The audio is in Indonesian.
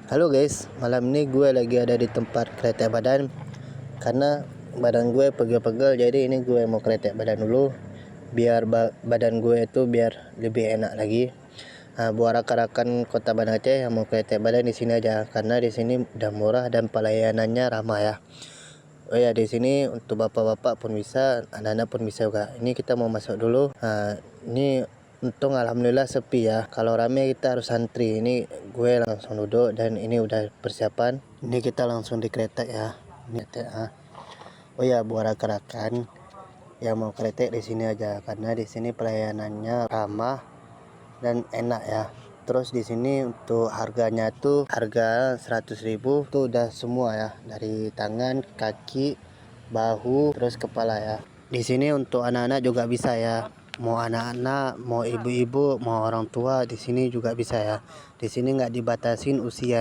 Halo guys, malam ini gue lagi ada di tempat kretek badan karena badan gue pegel-pegel, jadi ini gue mau kretek badan dulu biar badan gue itu biar lebih enak lagi. Nah, buat rekan-rekan Kota Banda Aceh yang mau kretek badan di sini aja karena di sini udah murah dan pelayanannya ramah ya. Oh ya, di sini untuk bapak-bapak pun bisa, anak-anak pun bisa juga. Ini kita mau masuk dulu. Nah, ini untung alhamdulillah sepi ya. Kalau rame kita harus antri. Ini gue langsung duduk dan ini udah persiapan. Ini kita langsung di kretek ya. Ini kretek. Oh ya, buat rekan-rekan yang mau kretek di sini aja karena di sini pelayanannya ramah dan enak ya. Terus di sini untuk harganya tuh harga 100.000 tuh udah semua ya, dari tangan, kaki, bahu, terus kepala ya. Di sini untuk anak-anak juga bisa ya. Mau anak-anak, mau ibu-ibu, mau orang tua di sini juga bisa ya. Di sini nggak dibatasin usia.